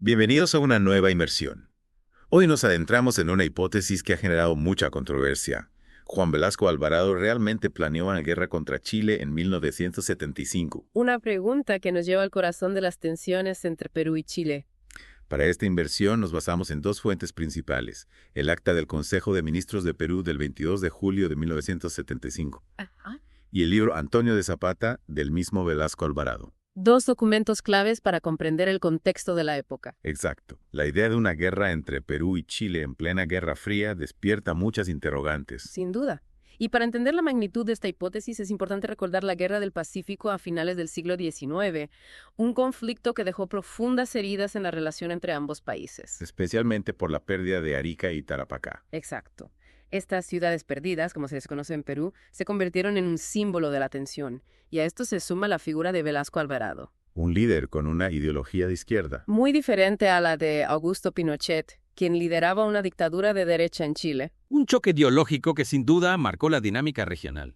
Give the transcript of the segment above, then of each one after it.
Bienvenidos a una nueva inmersión. Hoy nos adentramos en una hipótesis que ha generado mucha controversia. Juan Velasco Alvarado realmente planeó una guerra contra Chile en 1975. Una pregunta que nos lleva al corazón de las tensiones entre Perú y Chile. Para esta inversión nos basamos en dos fuentes principales: el acta del Consejo de Ministros de Perú del 22 de julio de 1975 Ajá. y el libro Antonio de Zapata del mismo Velasco Alvarado. Dos documentos claves para comprender el contexto de la época. Exacto. La idea de una guerra entre Perú y Chile en plena Guerra Fría despierta muchas interrogantes. Sin duda. Y para entender la magnitud de esta hipótesis es importante recordar la Guerra del Pacífico a finales del siglo XIX, un conflicto que dejó profundas heridas en la relación entre ambos países. Especialmente por la pérdida de Arica y Tarapacá. Exacto. Estas ciudades perdidas, como se les conoce en Perú, se convirtieron en un símbolo de la tensión, y a esto se suma la figura de Velasco Alvarado. Un líder con una ideología de izquierda. Muy diferente a la de Augusto Pinochet, quien lideraba una dictadura de derecha en Chile. Un choque ideológico que sin duda marcó la dinámica regional.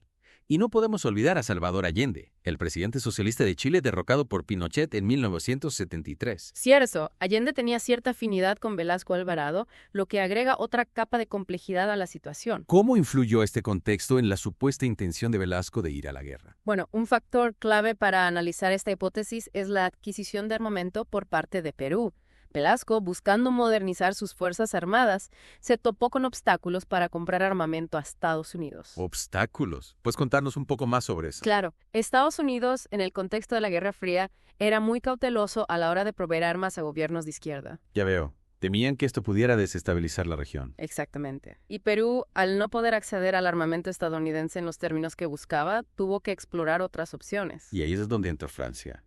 Y no podemos olvidar a Salvador Allende, el presidente socialista de Chile derrocado por Pinochet en 1973. Cierto, Allende tenía cierta afinidad con Velasco Alvarado, lo que agrega otra capa de complejidad a la situación. ¿Cómo influyó este contexto en la supuesta intención de Velasco de ir a la guerra? Bueno, un factor clave para analizar esta hipótesis es la adquisición de armamento por parte de Perú. Velasco, buscando modernizar sus fuerzas armadas, se topó con obstáculos para comprar armamento a Estados Unidos. Obstáculos. ¿Puedes contarnos un poco más sobre eso? Claro, Estados Unidos, en el contexto de la Guerra Fría, era muy cauteloso a la hora de proveer armas a gobiernos de izquierda. Ya veo. Temían que esto pudiera desestabilizar la región. Exactamente. Y Perú, al no poder acceder al armamento estadounidense en los términos que buscaba, tuvo que explorar otras opciones. Y ahí es donde entra Francia,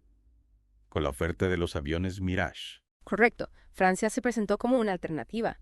con la oferta de los aviones Mirage. Correcto. Francia se presentó como una alternativa.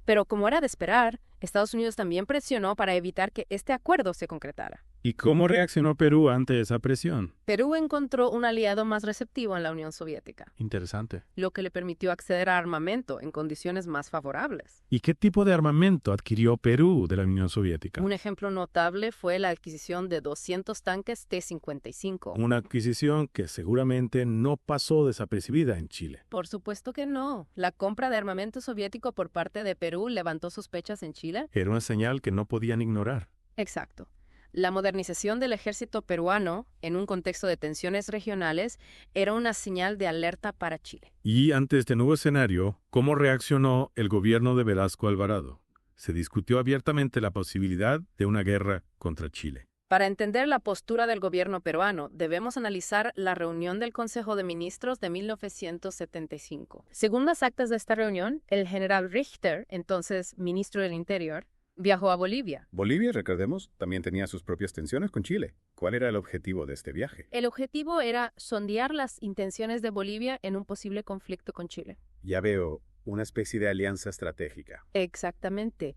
Pero como era de esperar, Estados Unidos también presionó para evitar que este acuerdo se concretara. ¿Y cómo reaccionó Perú ante esa presión? Perú encontró un aliado más receptivo en la Unión Soviética, Interesante. lo que le permitió acceder a armamento en condiciones más favorables. ¿Y qué tipo de armamento adquirió Perú de la Unión Soviética? Un ejemplo notable fue la adquisición de 200 tanques T-55. Una adquisición que seguramente no pasó desapercibida en Chile. Por supuesto que no. La compra de armamento soviético por parte de Perú levantó sospechas en Chile. Era una señal que no podían ignorar. Exacto. La modernización del ejército peruano, en un contexto de tensiones regionales, era una señal de alerta para Chile. Y ante este nuevo escenario, ¿cómo reaccionó el gobierno de Velasco Alvarado? Se discutió abiertamente la posibilidad de una guerra contra Chile. Para entender la postura del gobierno peruano, debemos analizar la reunión del Consejo de Ministros de 1975. Según las actas de esta reunión, el general Richter, entonces ministro del Interior, viajó a Bolivia. Bolivia, recordemos, también tenía sus propias tensiones con Chile. ¿Cuál era el objetivo de este viaje? El objetivo era sondear las intenciones de Bolivia en un posible conflicto con Chile. Ya veo, una especie de alianza estratégica. Exactamente.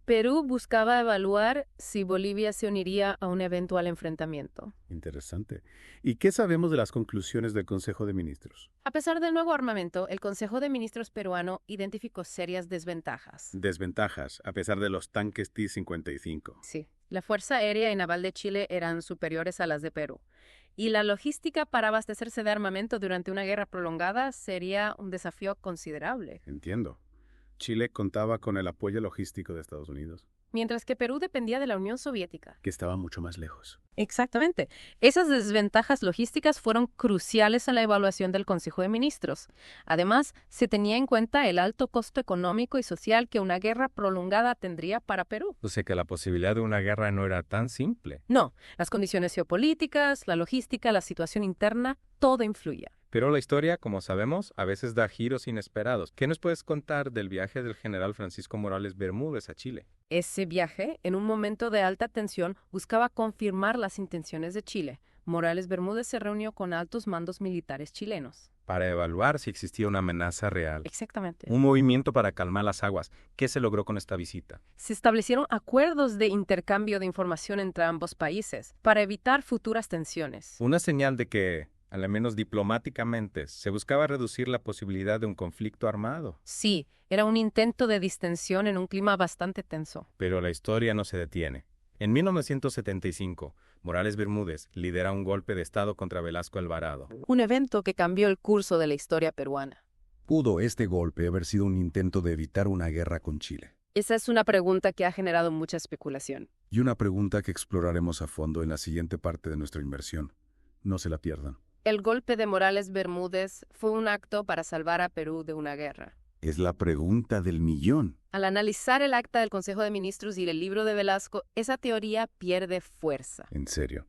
Perú buscaba evaluar si Bolivia se uniría a un eventual enfrentamiento. Interesante. ¿Y qué sabemos de las conclusiones del Consejo de Ministros? A pesar del nuevo armamento, el Consejo de Ministros peruano identificó serias desventajas. Desventajas, a pesar de los tanques T-55. Sí, la Fuerza Aérea y Naval de Chile eran superiores a las de Perú. Y la logística para abastecerse de armamento durante una guerra prolongada sería un desafío considerable. Entiendo. Chile contaba con el apoyo logístico de Estados Unidos, Mientras que Perú dependía de la Unión Soviética. que estaba mucho más lejos. Exactamente. Esas desventajas logísticas fueron cruciales en la evaluación del Consejo de Ministros. Además, se tenía en cuenta el alto costo económico y social que una guerra prolongada tendría para Perú. O sea que la posibilidad de una guerra no era tan simple. No, las condiciones geopolíticas, la logística, la situación interna, todo influía. Pero la historia, como sabemos, a veces da giros inesperados. ¿Qué nos puedes contar del viaje del general Francisco Morales Bermúdez a Chile? Ese viaje, en un momento de alta tensión, buscaba confirmar las intenciones de Chile. Morales Bermúdez se reunió con altos mandos militares chilenos. Para evaluar si existía una amenaza real. Exactamente. Un movimiento para calmar las aguas. ¿Qué se logró con esta visita? Se establecieron acuerdos de intercambio de información entre ambos países para evitar futuras tensiones. Una señal de que, al menos diplomáticamente, se buscaba reducir la posibilidad de un conflicto armado. Sí, era un intento de distensión en un clima bastante tenso. Pero la historia no se detiene. En 1975, Morales Bermúdez lidera un golpe de Estado contra Velasco Alvarado. Un evento que cambió el curso de la historia peruana. ¿Pudo este golpe haber sido un intento de evitar una guerra con Chile? Esa es una pregunta que ha generado mucha especulación. Y una pregunta que exploraremos a fondo en la siguiente parte de nuestra inmersión. No se la pierdan. El golpe de Morales Bermúdez fue un acto para salvar a Perú de una guerra. Es la pregunta del millón. Al analizar el acta del Consejo de Ministros y el libro de Velasco, esa teoría pierde fuerza. En serio.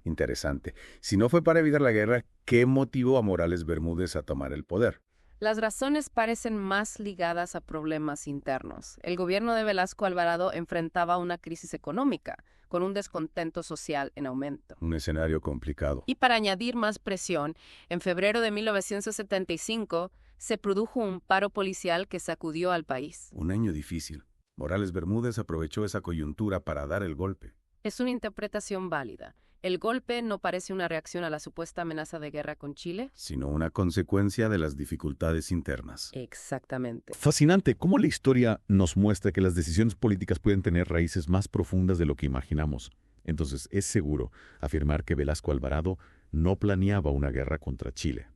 Interesante. Si no fue para evitar la guerra, ¿qué motivó a Morales Bermúdez a tomar el poder? Las razones parecen más ligadas a problemas internos. El gobierno de Velasco Alvarado enfrentaba una crisis económica, con un descontento social en aumento. Un escenario complicado. Y para añadir más presión, en febrero de 1975 se produjo un paro policial que sacudió al país. Un año difícil. Morales Bermúdez aprovechó esa coyuntura para dar el golpe. Es una interpretación válida. El golpe no parece una reacción a la supuesta amenaza de guerra con Chile, Sino una consecuencia de las dificultades internas. exactamente. Fascinante cómo la historia nos muestra que las decisiones políticas pueden tener raíces más profundas de lo que imaginamos. Entonces, es seguro afirmar que Velasco Alvarado no planeaba una guerra contra Chile.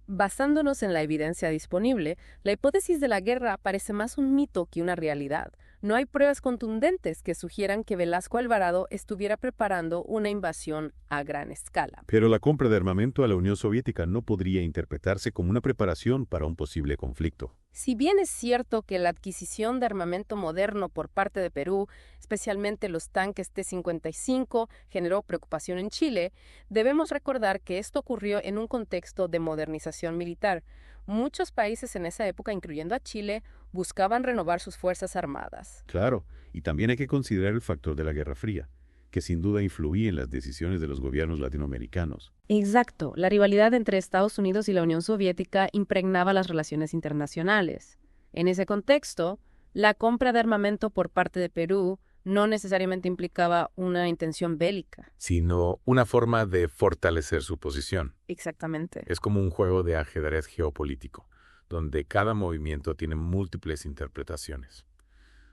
Basándonos en la evidencia disponible, la hipótesis de la guerra parece más un mito que una realidad. No hay pruebas contundentes que sugieran que Velasco Alvarado estuviera preparando una invasión a gran escala. Pero la compra de armamento a la Unión Soviética no podría interpretarse como una preparación para un posible conflicto. Si bien es cierto que la adquisición de armamento moderno por parte de Perú, especialmente los tanques T-55, generó preocupación en Chile, debemos recordar que esto ocurrió en un contexto de modernización militar. Muchos países en esa época, incluyendo a Chile, buscaban renovar sus fuerzas armadas. Claro, y también hay que considerar el factor de la Guerra Fría, que sin duda influía en las decisiones de los gobiernos latinoamericanos. Exacto, la rivalidad entre Estados Unidos y la Unión Soviética impregnaba las relaciones internacionales. En ese contexto, la compra de armamento por parte de Perú no necesariamente implicaba una intención bélica. Sino una forma de fortalecer su posición. Exactamente. Es como un juego de ajedrez geopolítico, donde cada movimiento tiene múltiples interpretaciones.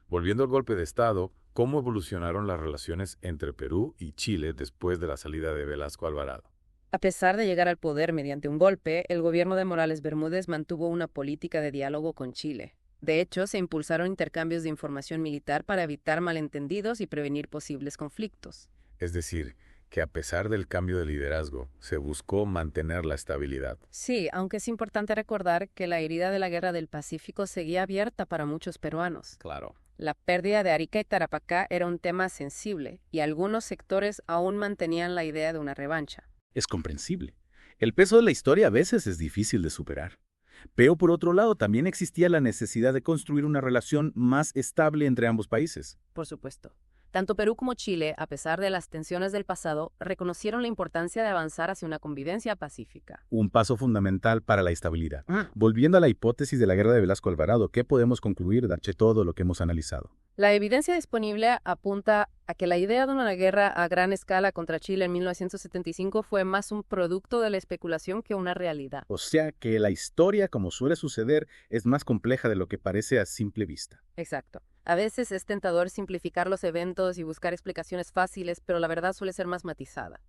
Volviendo al golpe de Estado, ¿cómo evolucionaron las relaciones entre Perú y Chile después de la salida de Velasco Alvarado? A pesar de llegar al poder mediante un golpe, el gobierno de Morales Bermúdez mantuvo una política de diálogo con Chile. De hecho, se impulsaron intercambios de información militar para evitar malentendidos y prevenir posibles conflictos. Es decir, que a pesar del cambio de liderazgo, se buscó mantener la estabilidad. Sí, aunque es importante recordar que la herida de la Guerra del Pacífico seguía abierta para muchos peruanos. Claro. La pérdida de Arica y Tarapacá era un tema sensible, y algunos sectores aún mantenían la idea de una revancha. Es comprensible. El peso de la historia a veces es difícil de superar. Pero por otro lado, también existía la necesidad de construir una relación más estable entre ambos países. Por supuesto. Tanto Perú como Chile, a pesar de las tensiones del pasado, reconocieron la importancia de avanzar hacia una convivencia pacífica. Un paso fundamental para la estabilidad. Volviendo a la hipótesis de la guerra de Velasco Alvarado, ¿qué podemos concluir de todo lo que hemos analizado? La evidencia disponible apunta a que la idea de una guerra a gran escala contra Chile en 1975 fue más un producto de la especulación que una realidad. O sea que la historia, como suele suceder, es más compleja de lo que parece a simple vista. Exacto. A veces es tentador simplificar los eventos y buscar explicaciones fáciles, pero la verdad suele ser más matizada.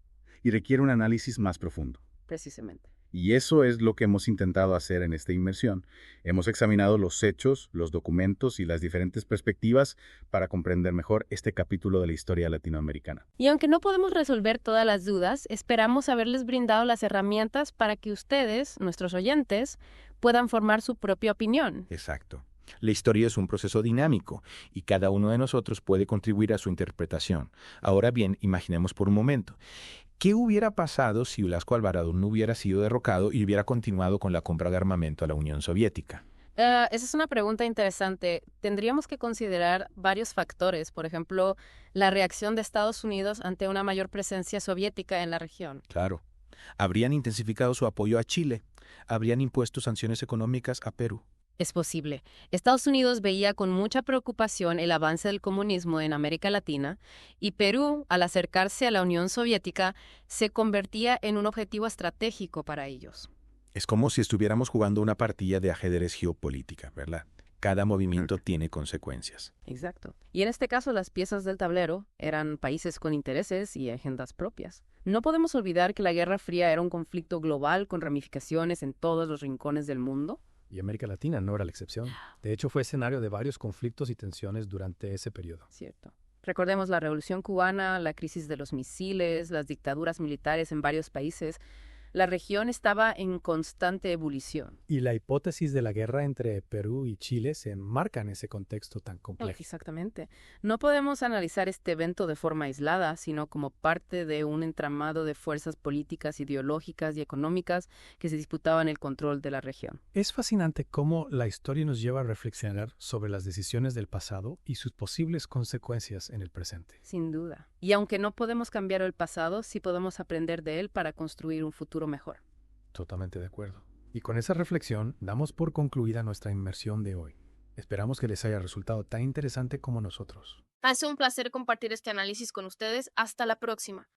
Y requiere un análisis más profundo. Precisamente. Y eso es lo que hemos intentado hacer en esta inmersión. Hemos examinado los hechos, los documentos y las diferentes perspectivas para comprender mejor este capítulo de la historia latinoamericana. Y aunque no podemos resolver todas las dudas, esperamos haberles brindado las herramientas para que ustedes, nuestros oyentes, puedan formar su propia opinión. Exacto. La historia es un proceso dinámico y cada uno de nosotros puede contribuir a su interpretación. Ahora bien, imaginemos por un momento. ¿Qué hubiera pasado si Velasco Alvarado no hubiera sido derrocado y hubiera continuado con la compra de armamento a la Unión Soviética? Esa es una pregunta interesante. Tendríamos que considerar varios factores, por ejemplo, la reacción de Estados Unidos ante una mayor presencia soviética en la región. Claro. Habrían intensificado su apoyo a Chile. Habrían impuesto sanciones económicas a Perú. Es posible. Estados Unidos veía con mucha preocupación el avance del comunismo en América Latina y Perú, al acercarse a la Unión Soviética, se convertía en un objetivo estratégico para ellos. Es como si estuviéramos jugando una partida de ajedrez geopolítica, ¿verdad? Cada movimiento tiene consecuencias. Exacto. Y en este caso las piezas del tablero eran países con intereses y agendas propias. No podemos olvidar que la Guerra Fría era un conflicto global con ramificaciones en todos los rincones del mundo. Y América Latina no era la excepción. De hecho, fue escenario de varios conflictos y tensiones durante ese periodo. Cierto. Recordemos la Revolución Cubana, la crisis de los misiles, las dictaduras militares en varios países. La región estaba en constante ebullición. Y la hipótesis de la guerra entre Perú y Chile se enmarca en ese contexto tan complejo. Exactamente. No podemos analizar este evento de forma aislada, sino como parte de un entramado de fuerzas políticas, ideológicas y económicas que se disputaban el control de la región. Es fascinante cómo la historia nos lleva a reflexionar sobre las decisiones del pasado y sus posibles consecuencias en el presente. Sin duda. Y aunque no podemos cambiar el pasado, sí podemos aprender de él para construir un futuro mejor. Totalmente de acuerdo. Y con esa reflexión damos por concluida nuestra inmersión de hoy. Esperamos que les haya resultado tan interesante como nosotros. Ha sido un placer compartir este análisis con ustedes. Hasta la próxima.